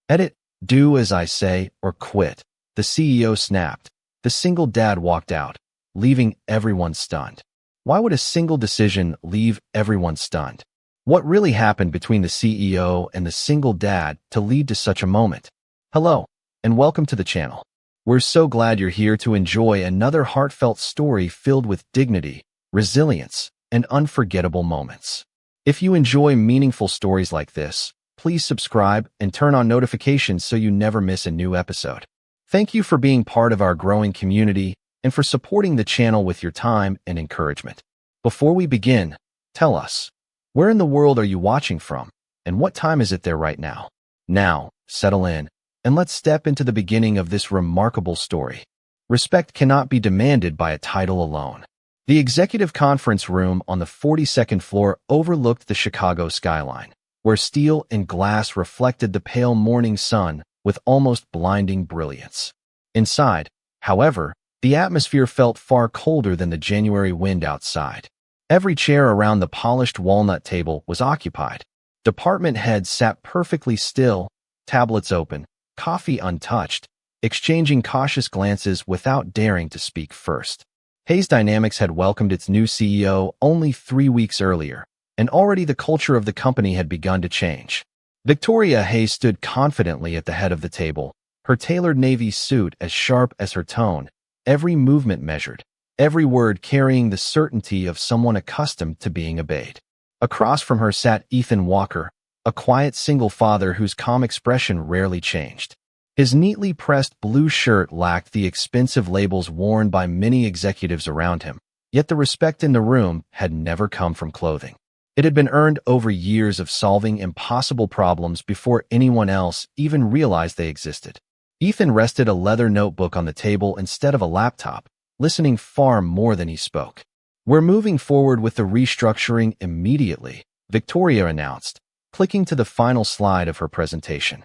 Edit, do as I say or quit. The CEO snapped. The single dad walked out, leaving everyone stunned. Why would a single decision leave everyone stunned? What really happened between the CEO and the single dad to lead to such a moment? Hello, and welcome to the channel. We're so glad you're here to enjoy another heartfelt story filled with dignity, resilience, and unforgettable moments. If you enjoy meaningful stories like this, please subscribe and turn on notifications so you never miss a new episode. Thank you for being part of our growing community and for supporting the channel with your time and encouragement. Before we begin, tell us, where in the world are you watching from, and what time is it there right now? Now, settle in, and let's step into the beginning of this remarkable story. Respect cannot be demanded by a title alone. The executive conference room on the 42nd floor overlooked the Chicago skyline, where steel and glass reflected the pale morning sun with almost blinding brilliance. Inside, however, the atmosphere felt far colder than the January wind outside. Every chair around the polished walnut table was occupied. Department heads sat perfectly still, tablets open, coffee untouched, exchanging cautious glances without daring to speak first. Hayes Dynamics had welcomed its new CEO only 3 weeks earlier, and already the culture of the company had begun to change. Victoria Hayes stood confidently at the head of the table, her tailored navy suit as sharp as her tone, every movement measured, every word carrying the certainty of someone accustomed to being obeyed. Across from her sat Ethan Walker, a quiet single father whose calm expression rarely changed. His neatly pressed blue shirt lacked the expensive labels worn by many executives around him, yet the respect in the room had never come from clothing. It had been earned over years of solving impossible problems before anyone else even realized they existed. Ethan rested a leather notebook on the table instead of a laptop, listening far more than he spoke. "We're moving forward with the restructuring immediately," Victoria announced, clicking to the final slide of her presentation.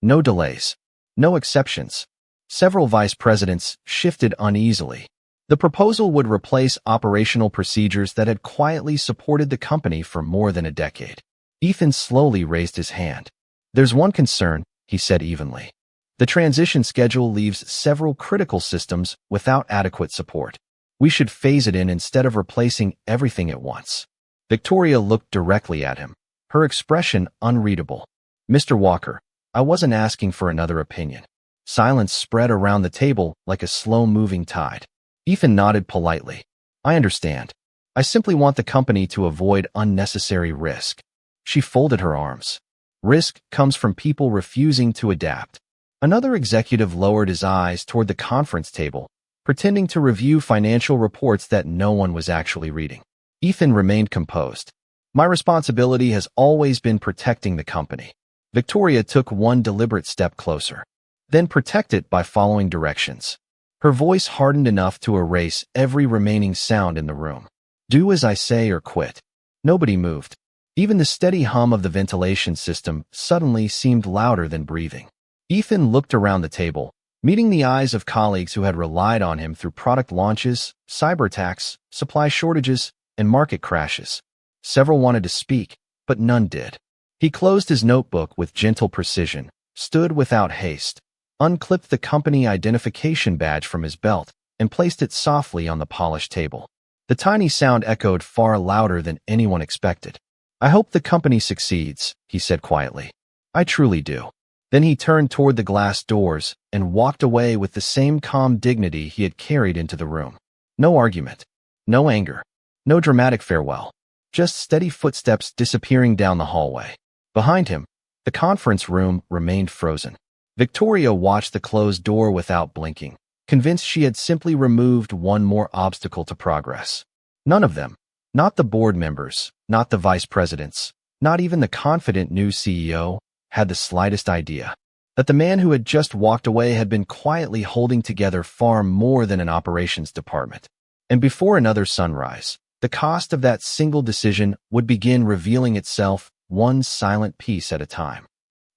No delays. No exceptions. Several vice presidents shifted uneasily. The proposal would replace operational procedures that had quietly supported the company for more than a decade. Ethan slowly raised his hand. "There's one concern," he said evenly. "The transition schedule leaves several critical systems without adequate support. We should phase it in instead of replacing everything at once." Victoria looked directly at him, her expression unreadable. "Mr. Walker, I wasn't asking for another opinion." Silence spread around the table like a slow-moving tide. Ethan nodded politely. "I understand. I simply want the company to avoid unnecessary risk." She folded her arms. "Risk comes from people refusing to adapt." Another executive lowered his eyes toward the conference table, pretending to review financial reports that no one was actually reading. Ethan remained composed. "My responsibility has always been protecting the company." Victoria took one deliberate step closer. "Then protect it by following directions." Her voice hardened enough to erase every remaining sound in the room. "Do as I say or quit." Nobody moved. Even the steady hum of the ventilation system suddenly seemed louder than breathing. Ethan looked around the table, meeting the eyes of colleagues who had relied on him through product launches, cyber attacks, supply shortages, and market crashes. Several wanted to speak, but none did. He closed his notebook with gentle precision, stood without haste, unclipped the company identification badge from his belt, and placed it softly on the polished table. The tiny sound echoed far louder than anyone expected. "I hope the company succeeds," he said quietly. "I truly do." Then he turned toward the glass doors and walked away with the same calm dignity he had carried into the room. No argument, no anger, no dramatic farewell, just steady footsteps disappearing down the hallway. Behind him, the conference room remained frozen. Victoria watched the closed door without blinking, convinced she had simply removed one more obstacle to progress. None of them, not the board members, not the vice presidents, not even the confident new CEO, had the slightest idea that the man who had just walked away had been quietly holding together far more than an operations department. And before another sunrise, the cost of that single decision would begin revealing itself one silent piece at a time.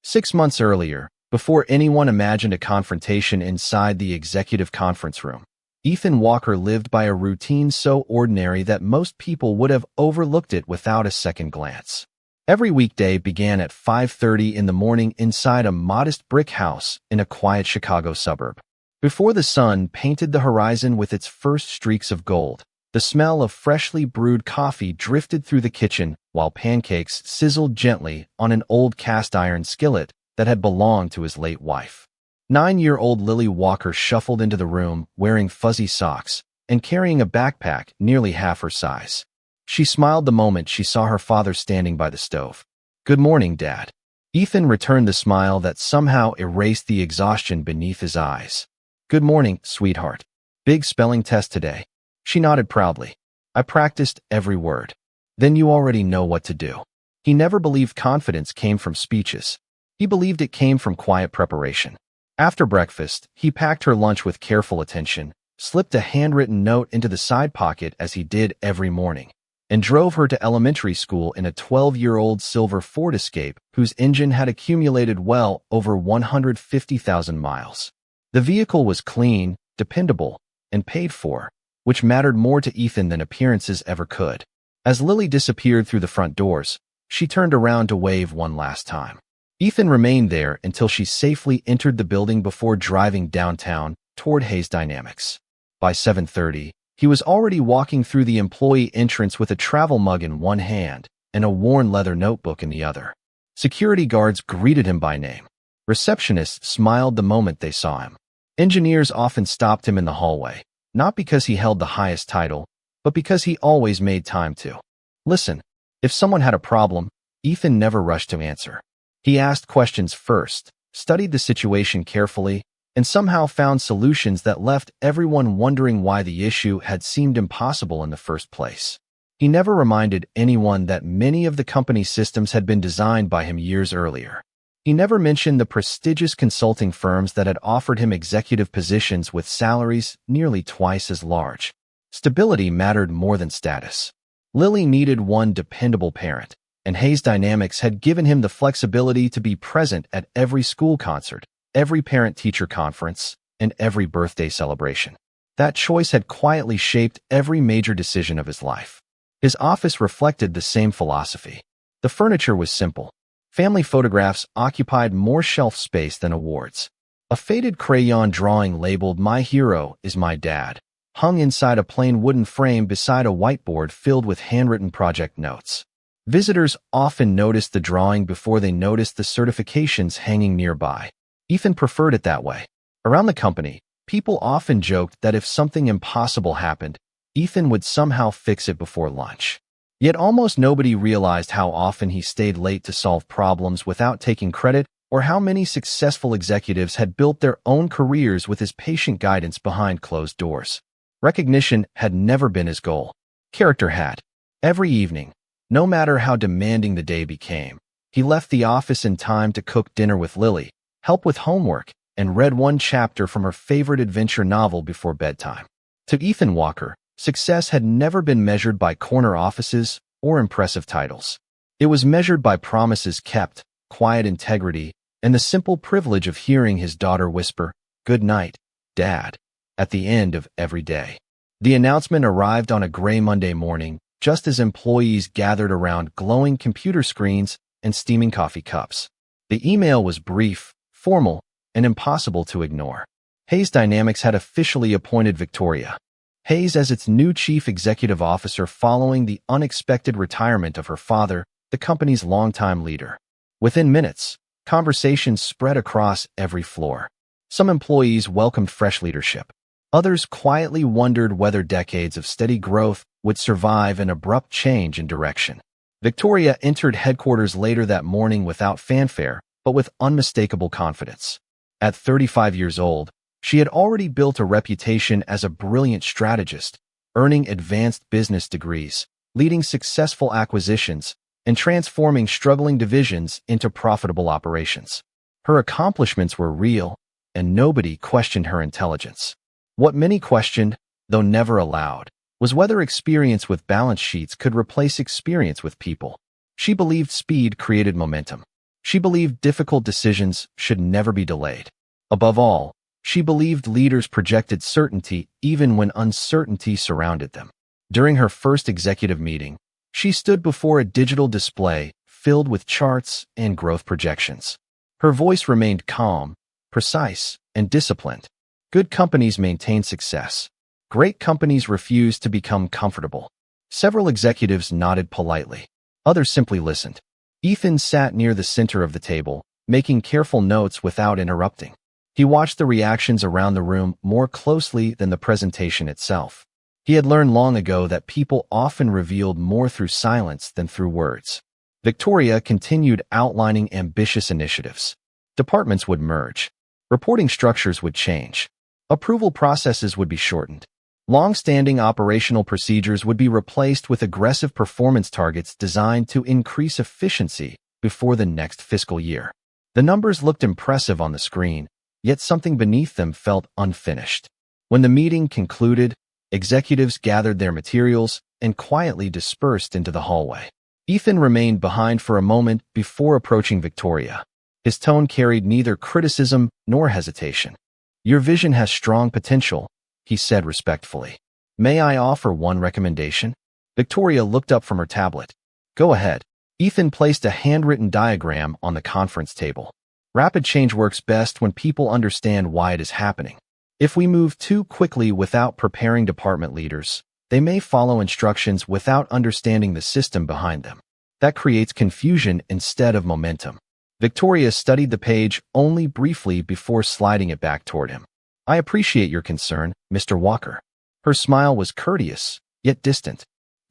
6 months earlier, before anyone imagined a confrontation inside the executive conference room, Ethan Walker lived by a routine so ordinary that most people would have overlooked it without a second glance. Every weekday began at 5:30 in the morning inside a modest brick house in a quiet Chicago suburb. Before the sun painted the horizon with its first streaks of gold, the smell of freshly brewed coffee drifted through the kitchen while pancakes sizzled gently on an old cast-iron skillet that had belonged to his late wife. 9-year-old Lily Walker shuffled into the room wearing fuzzy socks and carrying a backpack nearly half her size. She smiled the moment she saw her father standing by the stove. "Good morning, Dad." Ethan returned the smile that somehow erased the exhaustion beneath his eyes. "Good morning, sweetheart. Big spelling test today." She nodded proudly. "I practiced every word." "Then you already know what to do." He never believed confidence came from speeches. He believed it came from quiet preparation. After breakfast, he packed her lunch with careful attention, slipped a handwritten note into the side pocket as he did every morning, and drove her to elementary school in a 12-year-old silver Ford Escape whose engine had accumulated well over 150,000 miles. The vehicle was clean, dependable, and paid for, which mattered more to Ethan than appearances ever could. As Lily disappeared through the front doors, she turned around to wave one last time. Ethan remained there until she safely entered the building before driving downtown toward Hayes Dynamics. By 7:30, he was already walking through the employee entrance with a travel mug in one hand and a worn leather notebook in the other. Security guards greeted him by name. Receptionists smiled the moment they saw him. Engineers often stopped him in the hallway, not because he held the highest title, but because he always made time to listen. If someone had a problem, Ethan never rushed to answer. He asked questions first, studied the situation carefully, and somehow found solutions that left everyone wondering why the issue had seemed impossible in the first place. He never reminded anyone that many of the company's systems had been designed by him years earlier. He never mentioned the prestigious consulting firms that had offered him executive positions with salaries nearly twice as large. Stability mattered more than status. Lily needed one dependable parent, and Hayes Dynamics had given him the flexibility to be present at every school concert, every parent-teacher conference, and every birthday celebration. That choice had quietly shaped every major decision of his life. His office reflected the same philosophy. The furniture was simple. Family photographs occupied more shelf space than awards. A faded crayon drawing labeled "My Hero is My Dad" hung inside a plain wooden frame beside a whiteboard filled with handwritten project notes. Visitors often noticed the drawing before they noticed the certifications hanging nearby. Ethan preferred it that way. Around the company, people often joked that if something impossible happened, Ethan would somehow fix it before lunch. Yet almost nobody realized how often he stayed late to solve problems without taking credit, or how many successful executives had built their own careers with his patient guidance behind closed doors. Recognition had never been his goal. Character had. Every evening, no matter how demanding the day became, he left the office in time to cook dinner with Lily, help with homework, and read one chapter from her favorite adventure novel before bedtime. To Ethan Walker, success had never been measured by corner offices or impressive titles. It was measured by promises kept, quiet integrity, and the simple privilege of hearing his daughter whisper, "Good night, Dad," at the end of every day. The announcement arrived on a gray Monday morning, just as employees gathered around glowing computer screens and steaming coffee cups. The email was brief, formal, and impossible to ignore. Hayes Dynamics had officially appointed Victoria Hayes as its new chief executive officer following the unexpected retirement of her father, the company's longtime leader. Within minutes, conversations spread across every floor. Some employees welcomed fresh leadership. Others quietly wondered whether decades of steady growth would survive an abrupt change in direction. Victoria entered headquarters later that morning without fanfare, but with unmistakable confidence. At 35 years old, she had already built a reputation as a brilliant strategist, earning advanced business degrees, leading successful acquisitions, and transforming struggling divisions into profitable operations. Her accomplishments were real, and nobody questioned her intelligence. What many questioned, though never allowed, was whether experience with balance sheets could replace experience with people. She believed speed created momentum. She believed difficult decisions should never be delayed. Above all, she believed leaders projected certainty even when uncertainty surrounded them. During her first executive meeting, she stood before a digital display filled with charts and growth projections. Her voice remained calm, precise, and disciplined. Good companies maintain success. Great companies refuse to become comfortable. Several executives nodded politely. Others simply listened. Ethan sat near the center of the table, making careful notes without interrupting. He watched the reactions around the room more closely than the presentation itself. He had learned long ago that people often revealed more through silence than through words. Victoria continued outlining ambitious initiatives. Departments would merge. Reporting structures would change. Approval processes would be shortened. Long-standing operational procedures would be replaced with aggressive performance targets designed to increase efficiency before the next fiscal year. The numbers looked impressive on the screen, yet something beneath them felt unfinished. When the meeting concluded, executives gathered their materials and quietly dispersed into the hallway. Ethan remained behind for a moment before approaching Victoria. His tone carried neither criticism nor hesitation. "Your vision has strong potential," he said respectfully. "May I offer one recommendation?" Victoria looked up from her tablet. "Go ahead." Ethan placed a handwritten diagram on the conference table. Rapid change works best when people understand why it is happening. If we move too quickly without preparing department leaders, they may follow instructions without understanding the system behind them. That creates confusion instead of momentum. Victoria studied the page only briefly before sliding it back toward him. "I appreciate your concern, Mr. Walker." Her smile was courteous, yet distant.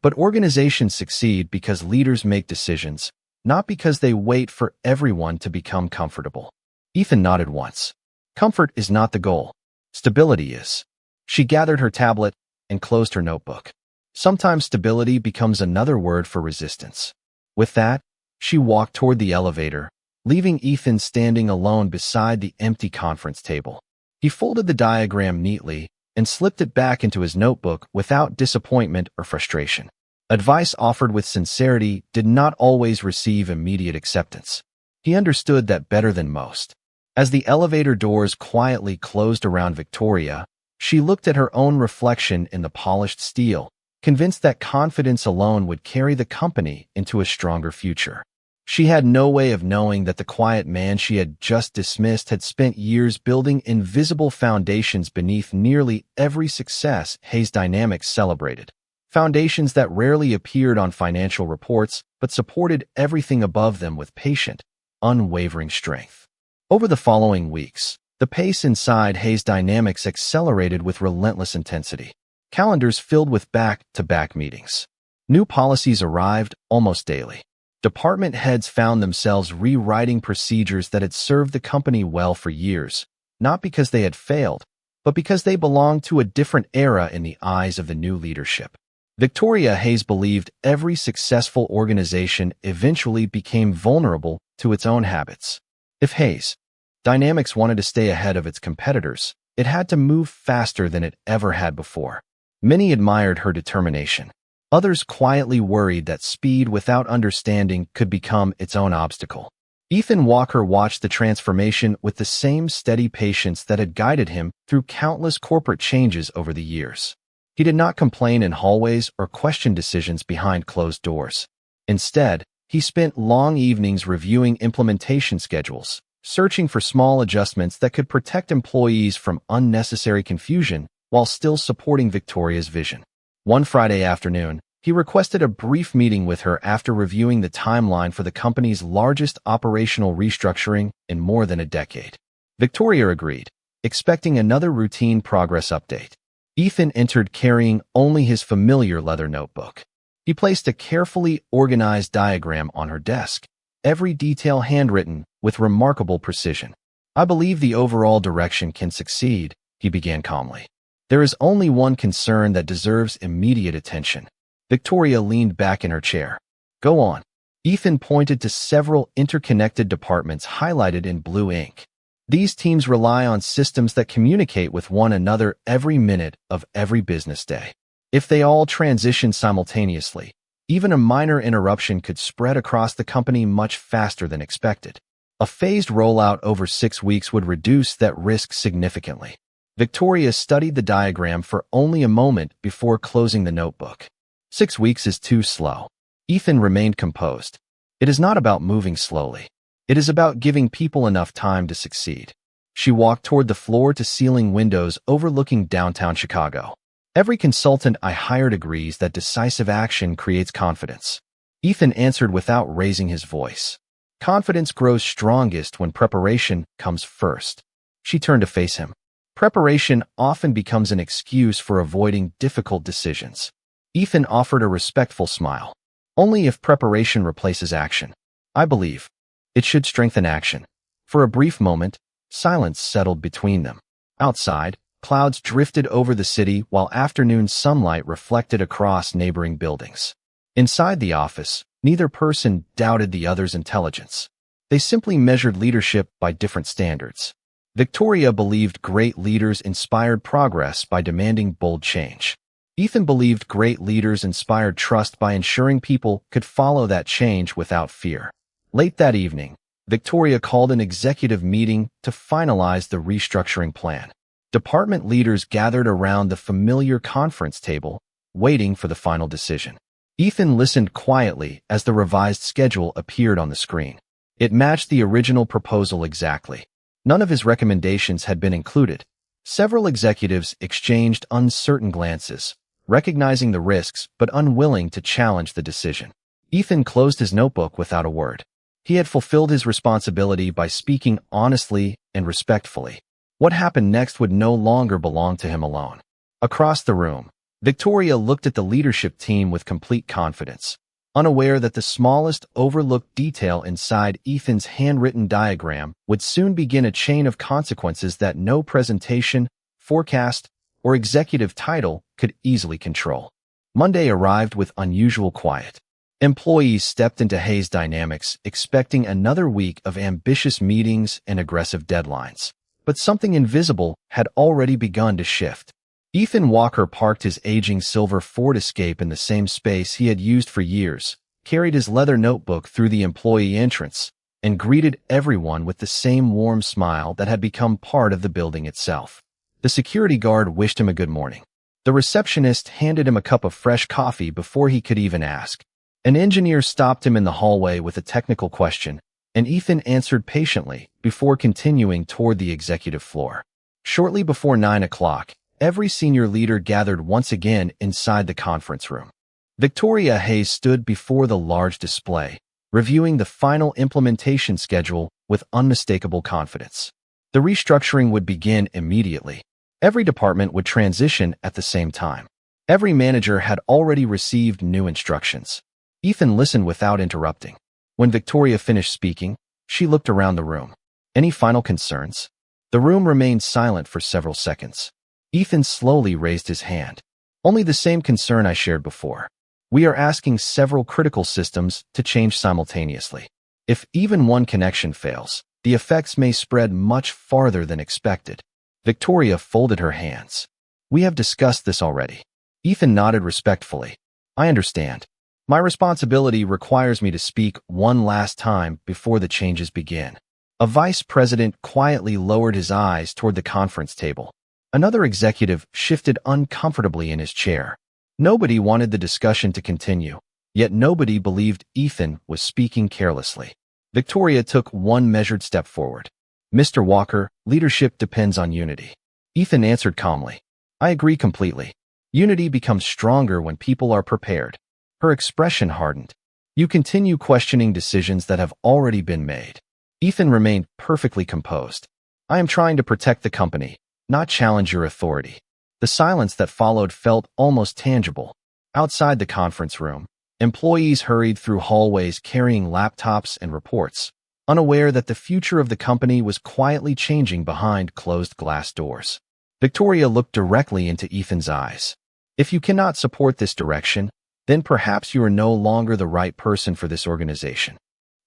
But organizations succeed because leaders make decisions, not because they wait for everyone to become comfortable. Ethan nodded once. Comfort is not the goal. Stability is. She gathered her tablet and closed her notebook. Sometimes stability becomes another word for resistance. With that, she walked toward the elevator, leaving Ethan standing alone beside the empty conference table. He folded the diagram neatly and slipped it back into his notebook without disappointment or frustration. Advice offered with sincerity did not always receive immediate acceptance. He understood that better than most. As the elevator doors quietly closed around Victoria, she looked at her own reflection in the polished steel, convinced that confidence alone would carry the company into a stronger future. She had no way of knowing that the quiet man she had just dismissed had spent years building invisible foundations beneath nearly every success Hayes Dynamics celebrated. Foundations that rarely appeared on financial reports but supported everything above them with patient, unwavering strength. Over the following weeks, the pace inside Hayes Dynamics accelerated with relentless intensity. Calendars filled with back-to-back meetings. New policies arrived almost daily. Department heads found themselves rewriting procedures that had served the company well for years, not because they had failed, but because they belonged to a different era in the eyes of the new leadership. Victoria Hayes believed every successful organization eventually became vulnerable to its own habits. If Hayes Dynamics wanted to stay ahead of its competitors, it had to move faster than it ever had before. Many admired her determination. Others quietly worried that speed without understanding could become its own obstacle. Ethan Walker watched the transformation with the same steady patience that had guided him through countless corporate changes over the years. He did not complain in hallways or question decisions behind closed doors. Instead, he spent long evenings reviewing implementation schedules, searching for small adjustments that could protect employees from unnecessary confusion while still supporting Victoria's vision. One Friday afternoon, he requested a brief meeting with her after reviewing the timeline for the company's largest operational restructuring in more than a decade. Victoria agreed, expecting another routine progress update. Ethan entered carrying only his familiar leather notebook. He placed a carefully organized diagram on her desk, every detail handwritten with remarkable precision. "I believe the overall direction can succeed," he began calmly. "There is only one concern that deserves immediate attention." Victoria leaned back in her chair. "Go on." Ethan pointed to several interconnected departments highlighted in blue ink. These teams rely on systems that communicate with one another every minute of every business day. If they all transition simultaneously, even a minor interruption could spread across the company much faster than expected. A phased rollout over 6 weeks would reduce that risk significantly. Victoria studied the diagram for only a moment before closing the notebook. 6 weeks is too slow. Ethan remained composed. It is not about moving slowly. It is about giving people enough time to succeed. She walked toward the floor-to-ceiling windows overlooking downtown Chicago. Every consultant I hired agrees that decisive action creates confidence. Ethan answered without raising his voice. Confidence grows strongest when preparation comes first. She turned to face him. Preparation often becomes an excuse for avoiding difficult decisions. Ethan offered a respectful smile. Only if preparation replaces action. I believe it should strengthen action. For a brief moment, silence settled between them. Outside, clouds drifted over the city while afternoon sunlight reflected across neighboring buildings. Inside the office, neither person doubted the other's intelligence. They simply measured leadership by different standards. Victoria believed great leaders inspired progress by demanding bold change. Ethan believed great leaders inspired trust by ensuring people could follow that change without fear. Late that evening, Victoria called an executive meeting to finalize the restructuring plan. Department leaders gathered around the familiar conference table, waiting for the final decision. Ethan listened quietly as the revised schedule appeared on the screen. It matched the original proposal exactly. None of his recommendations had been included. Several executives exchanged uncertain glances, recognizing the risks but unwilling to challenge the decision. Ethan closed his notebook without a word. He had fulfilled his responsibility by speaking honestly and respectfully. What happened next would no longer belong to him alone. Across the room, Victoria looked at the leadership team with complete confidence, unaware that the smallest overlooked detail inside Ethan's handwritten diagram would soon begin a chain of consequences that no presentation, forecast, or executive title could easily control. Monday arrived with unusual quiet. Employees stepped into Hayes Dynamics expecting another week of ambitious meetings and aggressive deadlines. But something invisible had already begun to shift. Ethan Walker parked his aging silver Ford Escape in the same space he had used for years, carried his leather notebook through the employee entrance, and greeted everyone with the same warm smile that had become part of the building itself. The security guard wished him a good morning. The receptionist handed him a cup of fresh coffee before he could even ask. An engineer stopped him in the hallway with a technical question, and Ethan answered patiently before continuing toward the executive floor. Shortly before 9 o'clock, every senior leader gathered once again inside the conference room. Victoria Hayes stood before the large display, reviewing the final implementation schedule with unmistakable confidence. The restructuring would begin immediately. Every department would transition at the same time. Every manager had already received new instructions. Ethan listened without interrupting. When Victoria finished speaking, she looked around the room. Any final concerns? The room remained silent for several seconds. Ethan slowly raised his hand. Only the same concern I shared before. We are asking several critical systems to change simultaneously. If even one connection fails, the effects may spread much farther than expected. Victoria folded her hands. We have discussed this already. Ethan nodded respectfully. I understand. My responsibility requires me to speak one last time before the changes begin. A vice president quietly lowered his eyes toward the conference table. Another executive shifted uncomfortably in his chair. Nobody wanted the discussion to continue, yet nobody believed Ethan was speaking carelessly. Victoria took one measured step forward. Mr. Walker, leadership depends on unity. Ethan answered calmly. I agree completely. Unity becomes stronger when people are prepared. Her expression hardened. You continue questioning decisions that have already been made. Ethan remained perfectly composed. I am trying to protect the company, not challenge your authority. The silence that followed felt almost tangible. Outside the conference room, employees hurried through hallways carrying laptops and reports, unaware that the future of the company was quietly changing behind closed glass doors. Victoria looked directly into Ethan's eyes. If you cannot support this direction, then perhaps you are no longer the right person for this organization.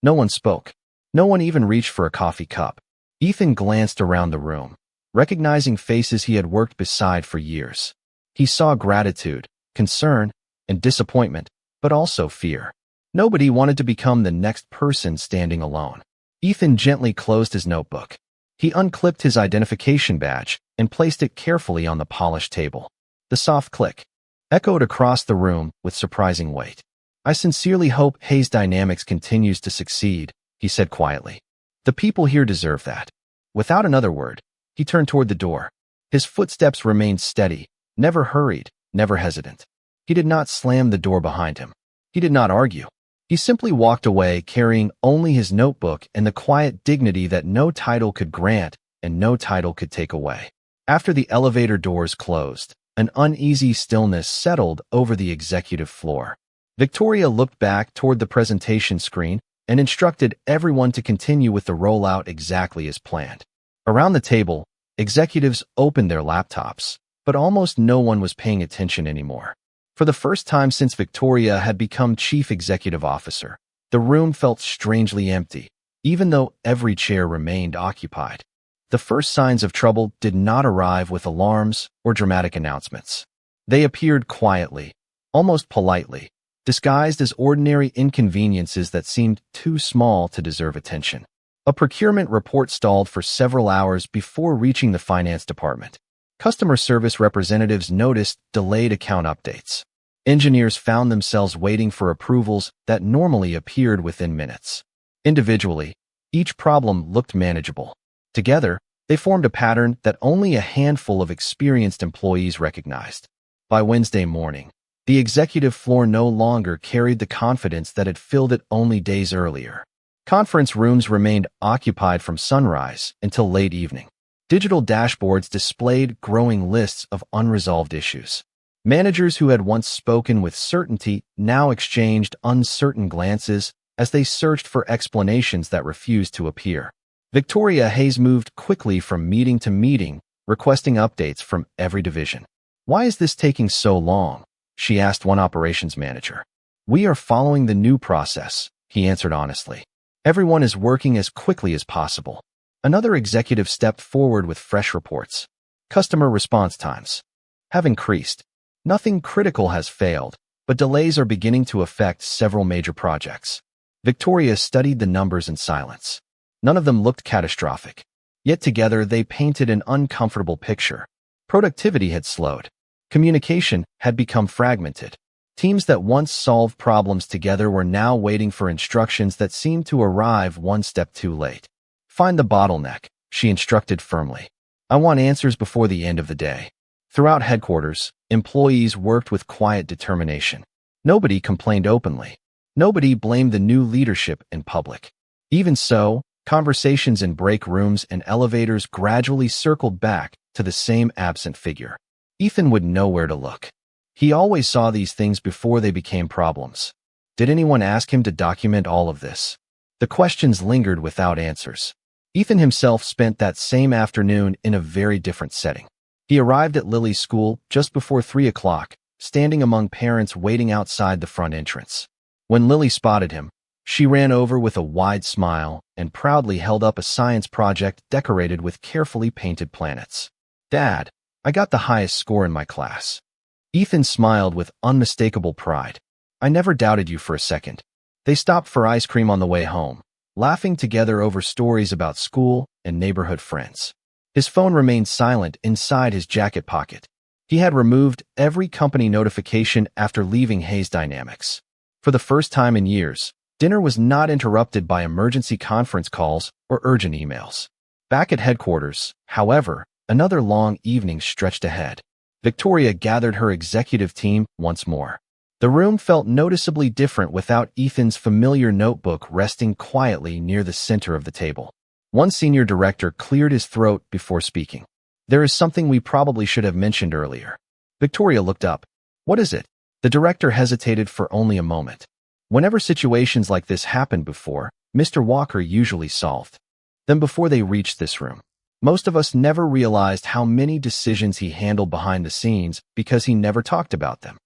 No one spoke. No one even reached for a coffee cup. Ethan glanced around the room, recognizing faces he had worked beside for years. He saw gratitude, concern, and disappointment, but also fear. Nobody wanted to become the next person standing alone. Ethan gently closed his notebook. He unclipped his identification badge and placed it carefully on the polished table. The soft click echoed across the room with surprising weight. I sincerely hope Hayes Dynamics continues to succeed, he said quietly. The people here deserve that. Without another word, he turned toward the door. His footsteps remained steady, never hurried, never hesitant. He did not slam the door behind him. He did not argue. He simply walked away carrying only his notebook and the quiet dignity that no title could grant and no title could take away. After the elevator doors closed, an uneasy stillness settled over the executive floor. Victoria looked back toward the presentation screen and instructed everyone to continue with the rollout exactly as planned. Around the table, executives opened their laptops, but almost no one was paying attention anymore. For the first time since Victoria had become chief executive officer, the room felt strangely empty, even though every chair remained occupied. The first signs of trouble did not arrive with alarms or dramatic announcements. They appeared quietly, almost politely, disguised as ordinary inconveniences that seemed too small to deserve attention. A procurement report stalled for several hours before reaching the finance department. Customer service representatives noticed delayed account updates. Engineers found themselves waiting for approvals that normally appeared within minutes. Individually, each problem looked manageable. Together, they formed a pattern that only a handful of experienced employees recognized. By Wednesday morning, the executive floor no longer carried the confidence that had filled it only days earlier. Conference rooms remained occupied from sunrise until late evening. Digital dashboards displayed growing lists of unresolved issues. Managers who had once spoken with certainty now exchanged uncertain glances as they searched for explanations that refused to appear. Victoria Hayes moved quickly from meeting to meeting, requesting updates from every division. "Why is this taking so long?" she asked one operations manager. "We are following the new process," he answered honestly. "Everyone is working as quickly as possible." Another executive stepped forward with fresh reports. Customer response times have increased. Nothing critical has failed, but delays are beginning to affect several major projects. Victoria studied the numbers in silence. None of them looked catastrophic. Yet together they painted an uncomfortable picture. Productivity had slowed. Communication had become fragmented. Teams that once solved problems together were now waiting for instructions that seemed to arrive one step too late. "Find the bottleneck," she instructed firmly. "I want answers before the end of the day." Throughout headquarters, employees worked with quiet determination. Nobody complained openly. Nobody blamed the new leadership in public. Even so, conversations in break rooms and elevators gradually circled back to the same absent figure. Ethan would know where to look. He always saw these things before they became problems. Did anyone ask him to document all of this? The questions lingered without answers. Ethan himself spent that same afternoon in a very different setting. He arrived at Lily's school just before 3 o'clock, standing among parents waiting outside the front entrance. When Lily spotted him, she ran over with a wide smile and proudly held up a science project decorated with carefully painted planets. "Dad, I got the highest score in my class." Ethan smiled with unmistakable pride. "I never doubted you for a second." They stopped for ice cream on the way home, laughing together over stories about school and neighborhood friends. His phone remained silent inside his jacket pocket. He had removed every company notification after leaving Hayes Dynamics. For the first time in years, dinner was not interrupted by emergency conference calls or urgent emails. Back at headquarters, however, another long evening stretched ahead. Victoria gathered her executive team once more. The room felt noticeably different without Ethan's familiar notebook resting quietly near the center of the table. One senior director cleared his throat before speaking. "There is something we probably should have mentioned earlier." Victoria looked up. "What is it?" The director hesitated for only a moment. Whenever situations like this happened before, Mr. Walker usually solved them before they reached this room. Most of us never realized how many decisions he handled behind the scenes because he never talked about them.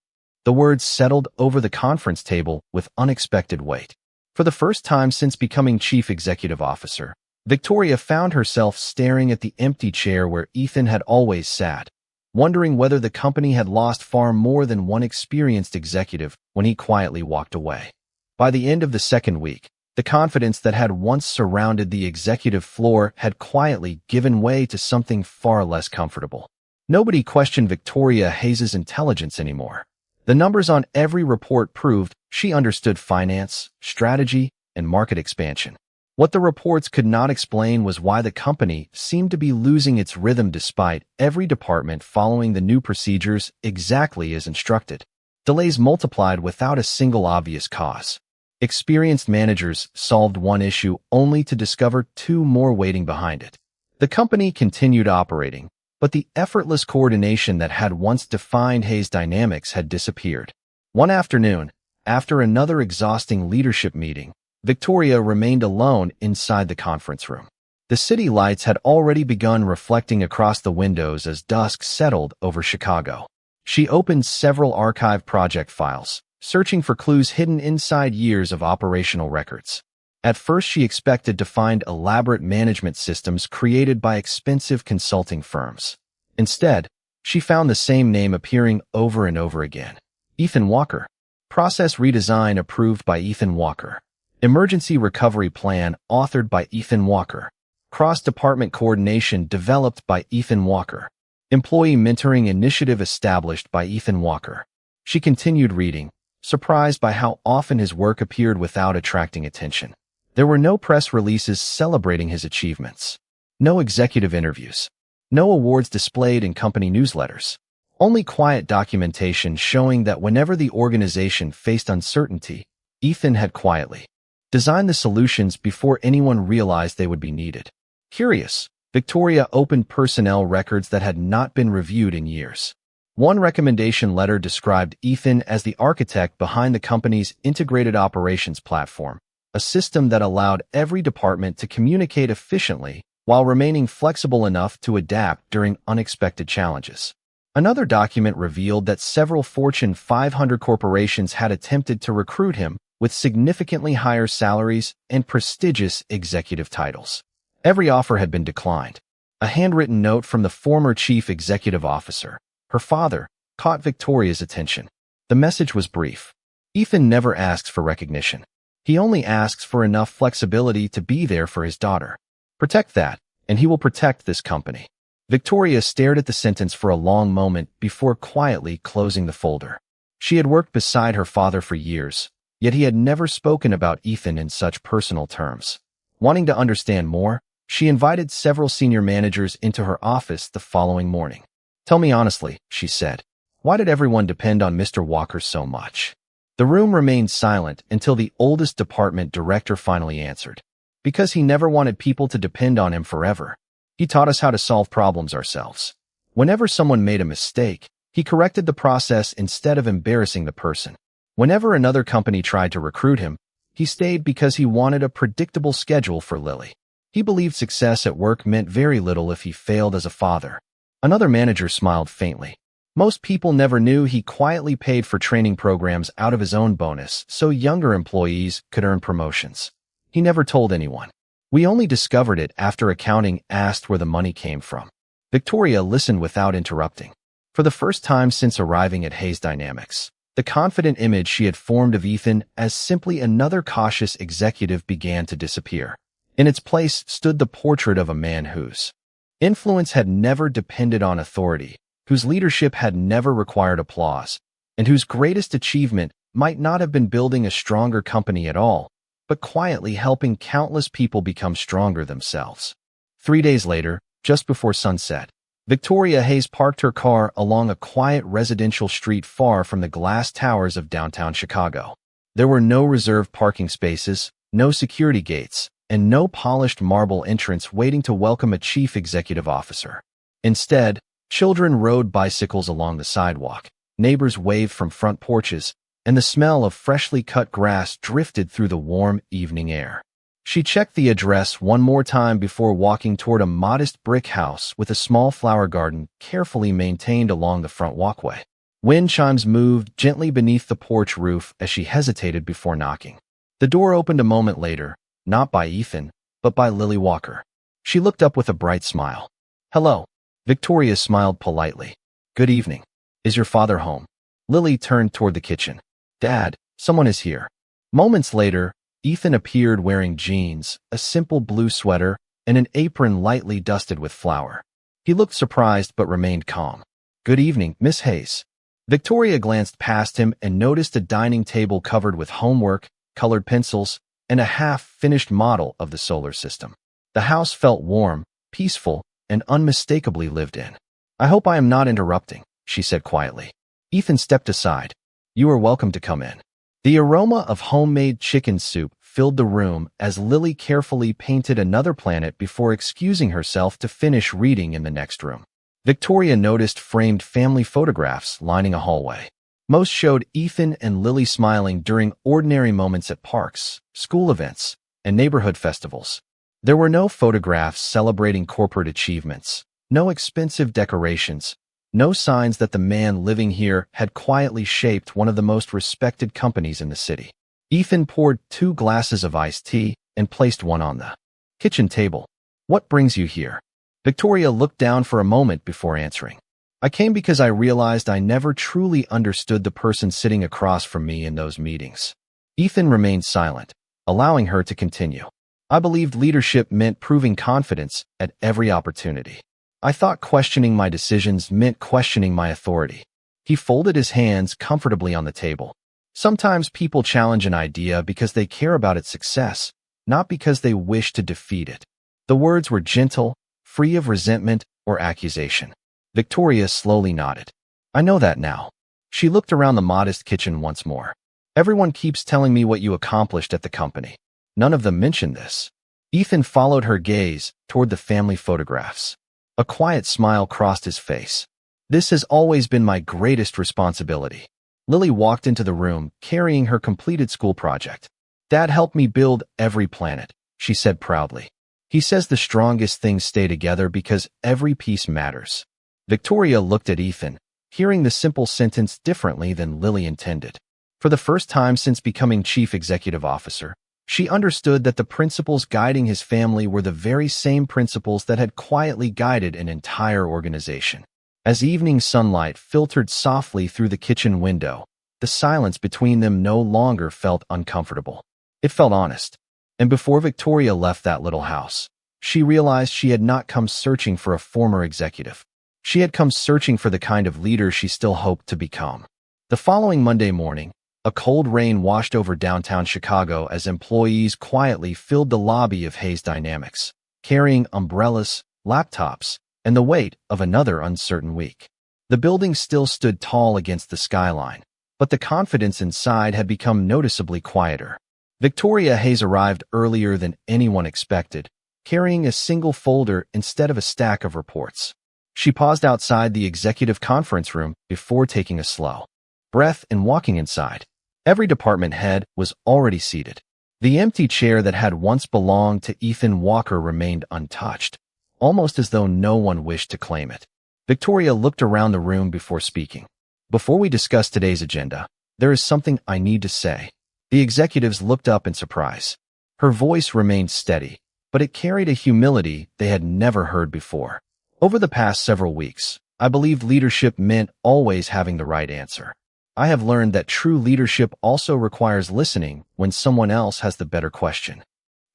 The words settled over the conference table with unexpected weight. For the first time since becoming chief executive officer, Victoria found herself staring at the empty chair where Ethan had always sat, wondering whether the company had lost far more than one experienced executive when he quietly walked away. By the end of the second week, the confidence that had once surrounded the executive floor had quietly given way to something far less comfortable. Nobody questioned Victoria Hayes's intelligence anymore. The numbers on every report proved she understood finance, strategy, and market expansion. What the reports could not explain was why the company seemed to be losing its rhythm despite every department following the new procedures exactly as instructed. Delays multiplied without a single obvious cause. Experienced managers solved one issue only to discover two more waiting behind it. The company continued operating, but the effortless coordination that had once defined Hayes dynamics had disappeared. One afternoon, after another exhausting leadership meeting, Victoria remained alone inside the conference room. The city lights had already begun reflecting across the windows as dusk settled over Chicago. She opened several archive project files, searching for clues hidden inside years of operational records. At first, she expected to find elaborate management systems created by expensive consulting firms. Instead, she found the same name appearing over and over again. Ethan Walker. Process redesign approved by Ethan Walker. Emergency Recovery Plan authored by Ethan Walker. Cross-department coordination developed by Ethan Walker. Employee mentoring initiative established by Ethan Walker. She continued reading, surprised by how often his work appeared without attracting attention. There were no press releases celebrating his achievements. No executive interviews. No awards displayed in company newsletters. Only quiet documentation showing that whenever the organization faced uncertainty, Ethan had quietly designed the solutions before anyone realized they would be needed. Curious, Victoria opened personnel records that had not been reviewed in years. One recommendation letter described Ethan as the architect behind the company's integrated operations platform, a system that allowed every department to communicate efficiently while remaining flexible enough to adapt during unexpected challenges. Another document revealed that several Fortune 500 corporations had attempted to recruit him with significantly higher salaries and prestigious executive titles. Every offer had been declined. A handwritten note from the former chief executive officer, her father, caught Victoria's attention. The message was brief. Ethan never asks for recognition. He only asks for enough flexibility to be there for his daughter. Protect that, and he will protect this company. Victoria stared at the sentence for a long moment before quietly closing the folder. She had worked beside her father for years, yet he had never spoken about Ethan in such personal terms. Wanting to understand more, she invited several senior managers into her office the following morning. "Tell me honestly," she said, "why did everyone depend on Mr. Walker so much?" The room remained silent until the oldest department director finally answered. "Because he never wanted people to depend on him forever. He taught us how to solve problems ourselves. Whenever someone made a mistake, he corrected the process instead of embarrassing the person. Whenever another company tried to recruit him, he stayed because he wanted a predictable schedule for Lily. He believed success at work meant very little if he failed as a father." Another manager smiled faintly. "Most people never knew he quietly paid for training programs out of his own bonus so younger employees could earn promotions. He never told anyone. We only discovered it after accounting asked where the money came from." Victoria listened without interrupting. For the first time since arriving at Hayes Dynamics, the confident image she had formed of Ethan as simply another cautious executive began to disappear. In its place stood the portrait of a man whose influence had never depended on authority, whose leadership had never required applause, and whose greatest achievement might not have been building a stronger company at all, but quietly helping countless people become stronger themselves. 3 days later, just before sunset, Victoria Hayes parked her car along a quiet residential street far from the glass towers of downtown Chicago. There were no reserved parking spaces, no security gates, and no polished marble entrance waiting to welcome a chief executive officer. Instead, children rode bicycles along the sidewalk, neighbors waved from front porches, and the smell of freshly cut grass drifted through the warm evening air. She checked the address one more time before walking toward a modest brick house with a small flower garden carefully maintained along the front walkway. Wind chimes moved gently beneath the porch roof as she hesitated before knocking. The door opened a moment later, not by Ethan, but by Lily Walker. She looked up with a bright smile. "Hello." Victoria smiled politely. "Good evening. Is your father home?" Lily turned toward the kitchen. "Dad, someone is here." Moments later, Ethan appeared wearing jeans, a simple blue sweater, and an apron lightly dusted with flour. He looked surprised but remained calm. "Good evening, Miss Hayes." Victoria glanced past him and noticed a dining table covered with homework, colored pencils, and a half-finished model of the solar system. The house felt warm, peaceful, and unmistakably lived in. "I hope I am not interrupting," she said quietly. Ethan stepped aside. "You are welcome to come in." The aroma of homemade chicken soup filled the room as Lily carefully painted another planet before excusing herself to finish reading in the next room. Victoria noticed framed family photographs lining a hallway. Most showed Ethan and Lily smiling during ordinary moments at parks, school events, and neighborhood festivals. There were no photographs celebrating corporate achievements, no expensive decorations, no signs that the man living here had quietly shaped one of the most respected companies in the city. Ethan poured 2 glasses of iced tea and placed one on the kitchen table. "What brings you here?" Victoria looked down for a moment before answering. "I came because I realized I never truly understood the person sitting across from me in those meetings." Ethan remained silent, allowing her to continue. "I believed leadership meant proving confidence at every opportunity. I thought questioning my decisions meant questioning my authority." He folded his hands comfortably on the table. "Sometimes people challenge an idea because they care about its success, not because they wish to defeat it." The words were gentle, free of resentment or accusation. Victoria slowly nodded. "I know that now." She looked around the modest kitchen once more. "Everyone keeps telling me what you accomplished at the company. None of them mentioned this." Ethan followed her gaze toward the family photographs. A quiet smile crossed his face. "This has always been my greatest responsibility." Lily walked into the room, carrying her completed school project. "Dad helped me build every planet," she said proudly. "He says the strongest things stay together because every piece matters." Victoria looked at Ethan, hearing the simple sentence differently than Lily intended. For the first time since becoming chief executive officer, she understood that the principles guiding his family were the very same principles that had quietly guided an entire organization. As evening sunlight filtered softly through the kitchen window, the silence between them no longer felt uncomfortable. It felt honest. And before Victoria left that little house, she realized she had not come searching for a former executive. She had come searching for the kind of leader she still hoped to become. The following Monday morning, a cold rain washed over downtown Chicago as employees quietly filled the lobby of Hayes Dynamics, carrying umbrellas, laptops, and the weight of another uncertain week. The building still stood tall against the skyline, but the confidence inside had become noticeably quieter. Victoria Hayes arrived earlier than anyone expected, carrying a single folder instead of a stack of reports. She paused outside the executive conference room before taking a slow breath and walking inside. Every department head was already seated. The empty chair that had once belonged to Ethan Walker remained untouched, almost as though no one wished to claim it. Victoria looked around the room before speaking. "Before we discuss today's agenda, there is something I need to say." The executives looked up in surprise. Her voice remained steady, but it carried a humility they had never heard before. "Over the past several weeks, I believed leadership meant always having the right answer. I have learned that true leadership also requires listening when someone else has the better question."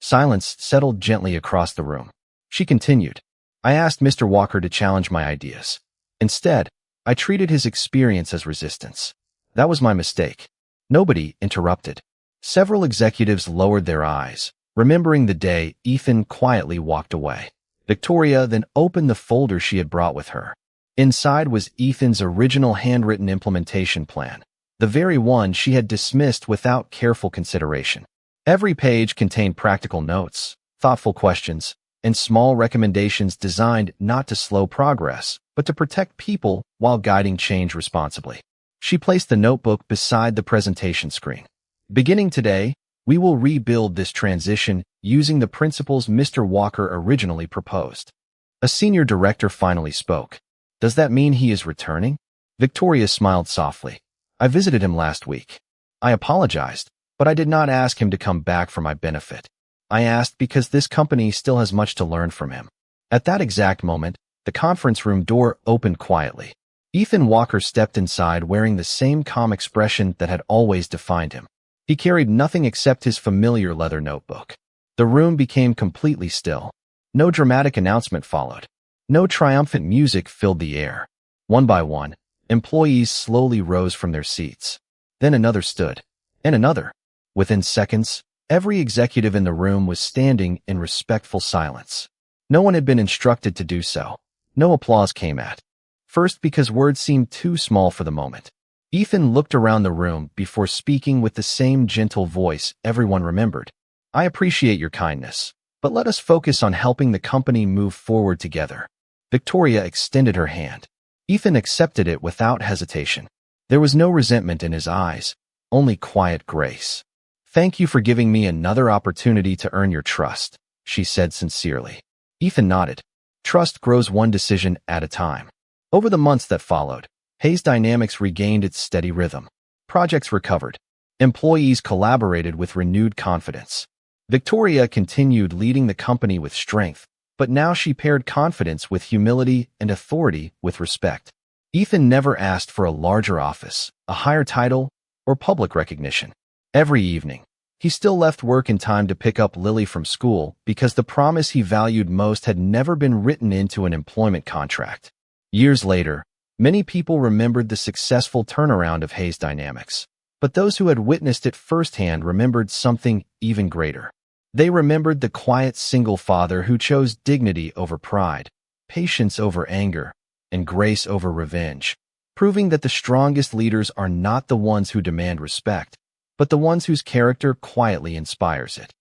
Silence settled gently across the room. She continued, "I asked Mr. Walker to challenge my ideas. Instead, I treated his experience as resistance. That was my mistake." Nobody interrupted. Several executives lowered their eyes, remembering the day Ethan quietly walked away. Victoria then opened the folder she had brought with her. Inside was Ethan's original handwritten implementation plan, the very one she had dismissed without careful consideration. Every page contained practical notes, thoughtful questions, and small recommendations designed not to slow progress, but to protect people while guiding change responsibly. She placed the notebook beside the presentation screen. "Beginning today, we will rebuild this transition using the principles Mr. Walker originally proposed." A senior director finally spoke. "Does that mean he is returning?" Victoria smiled softly. "I visited him last week. I apologized, but I did not ask him to come back for my benefit. I asked because this company still has much to learn from him." At that exact moment, the conference room door opened quietly. Ethan Walker stepped inside wearing the same calm expression that had always defined him. He carried nothing except his familiar leather notebook. The room became completely still. No dramatic announcement followed. No triumphant music filled the air. One by one, Employees slowly rose from their seats. Then another stood, and another. Within seconds, every executive in the room was standing in respectful silence. No one had been instructed to do so. No applause came at first because words seemed too small for the moment. Ethan looked around the room before speaking with the same gentle voice everyone remembered. I appreciate your kindness, but let us focus on helping the company move forward together. Victoria extended her hand. Ethan accepted it without hesitation. There was no resentment in his eyes, only quiet grace. Thank you for giving me another opportunity to earn your trust, she said sincerely. Ethan nodded. Trust grows one decision at a time. Over the months that followed, Hayes Dynamics regained its steady rhythm. Projects recovered. Employees collaborated with renewed confidence. Victoria continued leading the company with strength, but now she paired confidence with humility and authority with respect. Ethan never asked for a larger office, a higher title, or public recognition. Every evening, he still left work in time to pick up Lily from school because the promise he valued most had never been written into an employment contract. Years later, many people remembered the successful turnaround of Hayes Dynamics, but those who had witnessed it firsthand remembered something even greater. They remembered the quiet single father who chose dignity over pride, patience over anger, and grace over revenge, proving that the strongest leaders are not the ones who demand respect, but the ones whose character quietly inspires it.